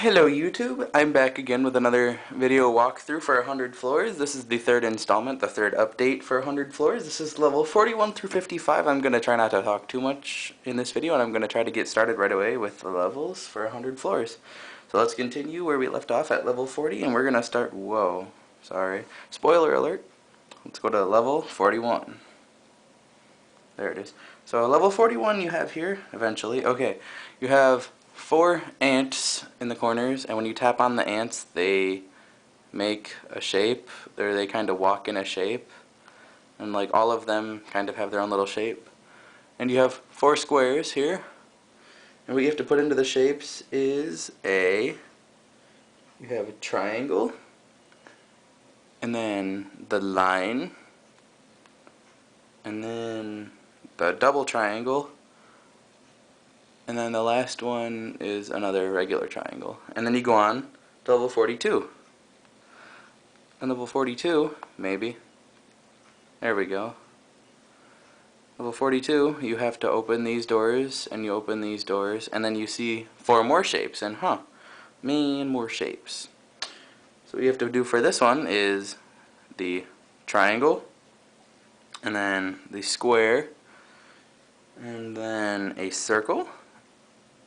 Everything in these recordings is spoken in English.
Hello YouTube, I'm back again with another video walkthrough for 100 floors. This is the third installment, the third update for 100 floors. This is level 41 through 55. I'm going to try not to talk too much in this video, and I'm going to try to get started right away with the levels for 100 floors. So let's continue where we left off at level 40, and we're going to start, sorry, spoiler alert. Let's go to level 41. There it is. So level 41 you have here, eventually. Okay, you have 4 ants in the corners, and when you tap on the ants, they make a shape, or they kind of walk in a shape, and like all of them kind of have their own little shape. And you have 4 squares here, and what you have to put into the shapes is you have a triangle, and then the line, and then the double triangle, and then the last one is another regular triangle. And then you go on to level 42. And level 42, maybe. There we go. Level 42, you have to open these doors, and you open these doors, and then you see 4 more shapes, and man, more shapes. So what you have to do for this one is the triangle, and then the square, and then a circle,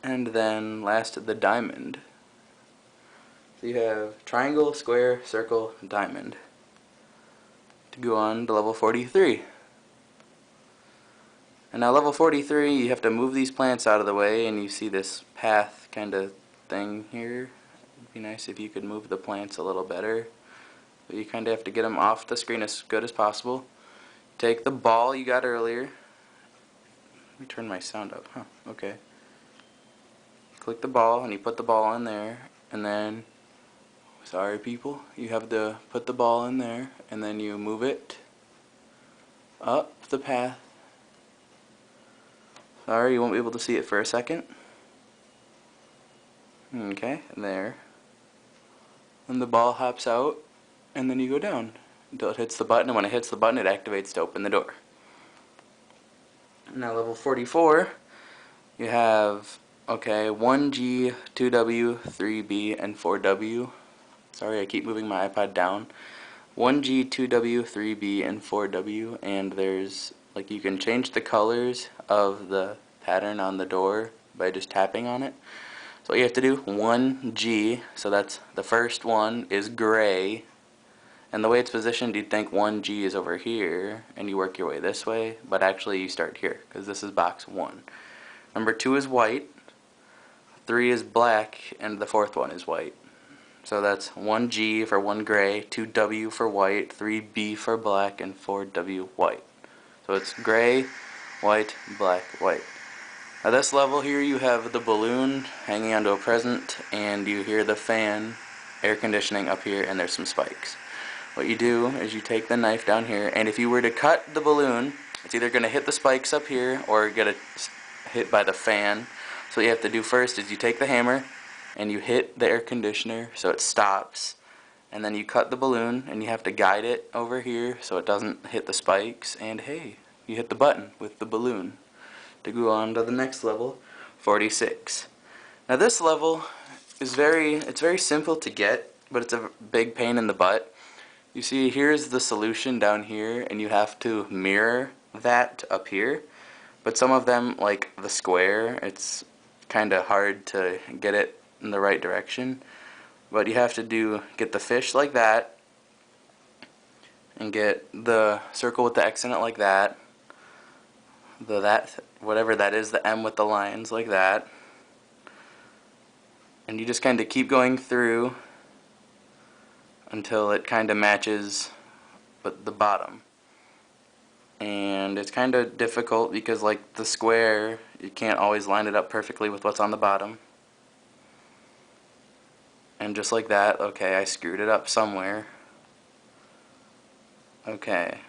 and then last the diamond. So you have triangle, square, circle, diamond. To go on to level 43. And now level 43, you have to move these plants out of the way, and you see this path kind of thing here. It'd be nice if you could move the plants a little better. But you kind of have to get them off the screen as good as possible. Take the ball you got earlier. Let me turn my sound up. Okay. Click the ball, and you put the ball in there, and then, sorry people, you have to put the ball in there, and then you move it up the path. Sorry, you won't be able to see it for a second. Okay, there. And the ball hops out, and then you go down until it hits the button, and when it hits the button, it activates to open the door. Now level 44, you have 1G, 2W, 3B, and 4W. Sorry, I keep moving my iPod down. 1G, 2W, 3B, and 4W, and there's, you can change the colors of the pattern on the door by just tapping on it. So what you have to do, 1G, so that's the first one, is gray, and the way it's positioned, you'd think 1G is over here, and you work your way this way, but actually you start here, because this is box 1. Number 2 is white, 3 is black, and the 4th one is white. So that's 1G for 1 gray, 2W for white, 3B for black, and 4W white. So it's gray, white, black, white. Now this level here, you have the balloon hanging onto a present, and you hear the fan, air conditioning up here, and there's some spikes. What you do is you take the knife down here, and if you were to cut the balloon, it's either going to hit the spikes up here or get hit by the fan. So what you have to do first is you take the hammer and you hit the air conditioner so it stops, and then you cut the balloon and you have to guide it over here so it doesn't hit the spikes, and hey, you hit the button with the balloon to go on to the next level, 46. Now this level is very simple to get, but it's a big pain in the butt. You see, here's the solution down here, and you have to mirror that up here. But some of them, like the square, it's kind of hard to get it in the right direction. But you have to get the fish like that, and get the circle with the X in it like that, whatever that is, the M with the lines like that. And you just kind of keep going through until it kind of matches with the bottom. And it's kind of difficult because, like the square, you can't always line it up perfectly with what's on the bottom. And just like that, okay, I screwed it up somewhere. Okay.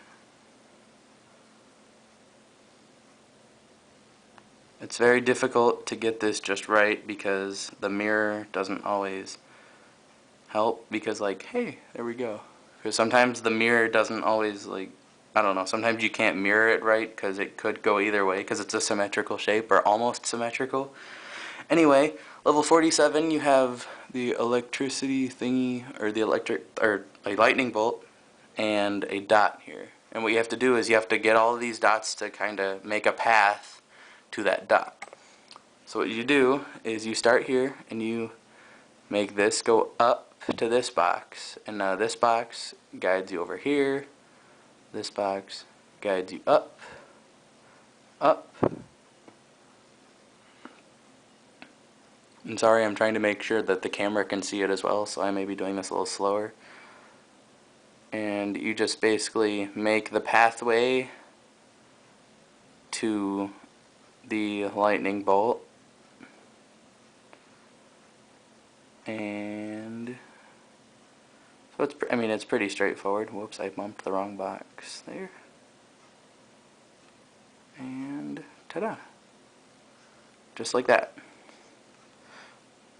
It's very difficult to get this just right because the mirror doesn't always help, because hey, there we go. Because sometimes the mirror doesn't always, I don't know, sometimes you can't mirror it right because it could go either way because it's a symmetrical shape or almost symmetrical. Anyway, level 47, you have the electricity thingy, or the a lightning bolt, and a dot here. And what you have to do is you have to get all of these dots to kind of make a path to that dot. So what you do is you start here and you make this go up to this box, and now this box guides you over here, this box guides you up, up. I'm sorry, I'm trying to make sure that the camera can see it as well, so I may be doing this a little slower. And you just basically make the pathway to the lightning bolt. And so it's pretty straightforward. Whoops, I bumped the wrong box there. And ta-da! Just like that.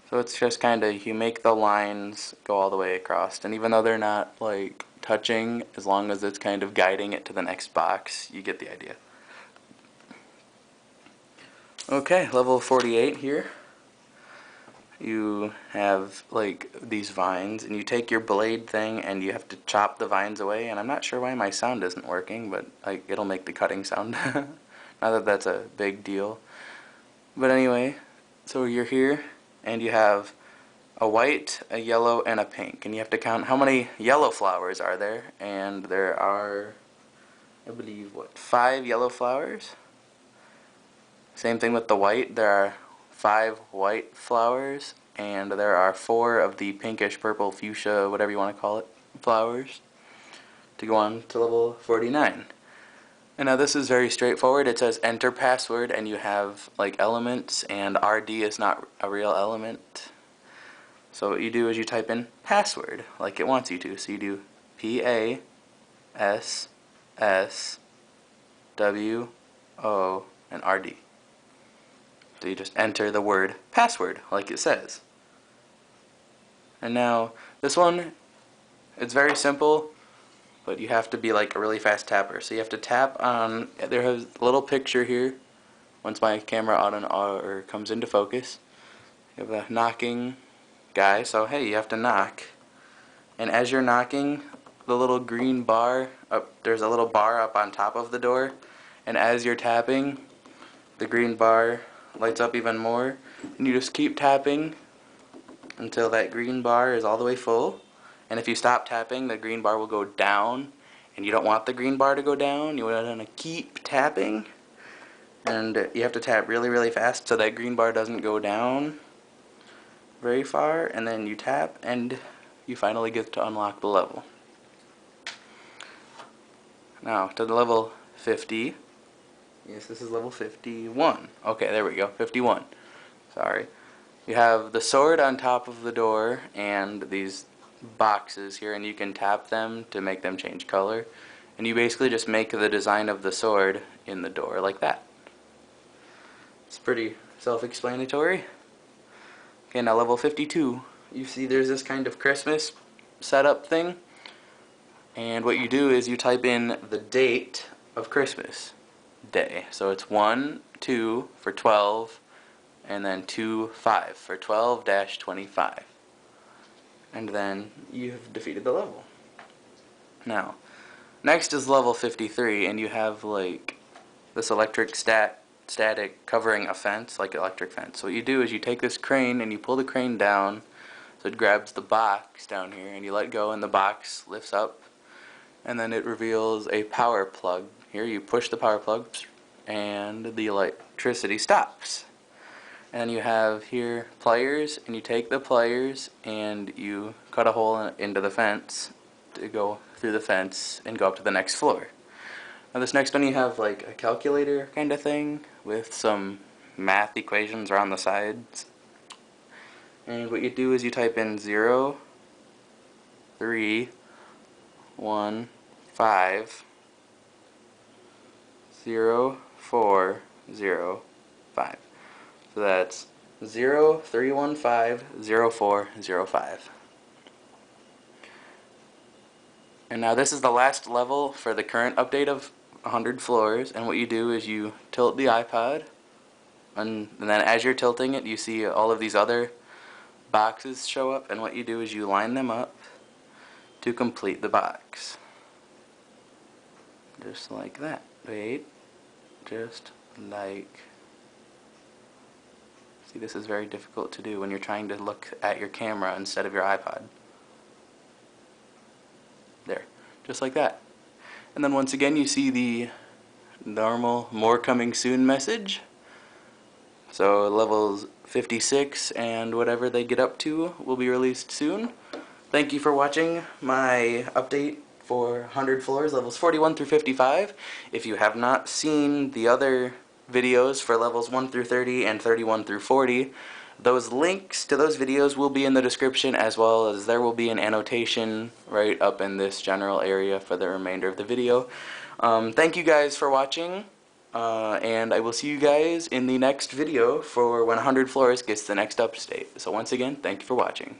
So it's just kind of, you make the lines go all the way across, and even though they're not like touching, as long as it's kind of guiding it to the next box, you get the idea. Okay, level 48 here. You have like these vines, and you take your blade thing and you have to chop the vines away, and I'm not sure why my sound isn't working, but it'll make the cutting sound. Not that that's a big deal. But anyway, so you're here and you have a white, a yellow, and a pink, and you have to count how many yellow flowers are there, and there are, I believe, 5 yellow flowers? Same thing with the white, there are 5 white flowers, and there are 4 of the pinkish, purple, fuchsia, whatever you want to call it, flowers, to go on to level 49. And now this is very straightforward. It says enter password, and you have like elements, and RD is not a real element. So what you do is you type in password like it wants you to. So you do PASSWO and RD. So you just enter the word password like it says. And now this one, it's very simple, but you have to be like a really fast tapper. So you have to tap on, there has a little picture here. Once my camera comes into focus, you have a knocking guy. So hey, you have to knock. And as you're knocking, the little green bar up, there's a little bar up on top of the door. And as you're tapping, the green bar lights up even more. And you just keep tapping until that green bar is all the way full. And if you stop tapping, the green bar will go down, and you don't want the green bar to go down. You want to keep tapping, and you have to tap really, really fast so that green bar doesn't go down very far, and then you tap, and you finally get to unlock the level. Now, to the level 50. Yes, this is level 51. Okay, there we go, 51. Sorry. You have the sword on top of the door, and these boxes here, and you can tap them to make them change color, and you basically just make the design of the sword in the door like that. It's pretty self-explanatory. Okay, now level 52. You see there's this kind of Christmas setup thing, and what you do is you type in the date of Christmas day. So it's 1-2 for 12, and then 2-5 for 12-25. And then you have defeated the level. Now, next is level 53, and you have like this static covering a fence, like electric fence. So what you do is you take this crane and you pull the crane down, so it grabs the box down here, and you let go and the box lifts up, and then it reveals a power plug. Here you push the power plug and the electricity stops. And you have here pliers, and you take the pliers and you cut a hole into the fence to go through the fence and go up to the next floor. Now this next one you have like a calculator kind of thing with some math equations around the sides. And what you do is you type in 0, 3, 1, 5, 0, 4, 0, 5. So that's 03150405. And now this is the last level for the current update of 100 floors, and what you do is you tilt the iPod, and then as you're tilting it you see all of these other boxes show up, and what you do is you line them up to complete the box. Just like that. Wait. Just like... See, this is very difficult to do when you're trying to look at your camera instead of your iPod. There. Just like that. And then once again you see the normal more coming soon message. So levels 56 and whatever they get up to will be released soon. Thank you for watching my update for 100 floors, levels 41 through 55. If you have not seen the other videos for levels 1 through 30 and 31 through 40, those links to those videos will be in the description, as well as there will be an annotation right up in this general area for the remainder of the video. Thank you guys for watching, and I will see you guys in the next video for when 100 floors gets the next update. So once again, thank you for watching.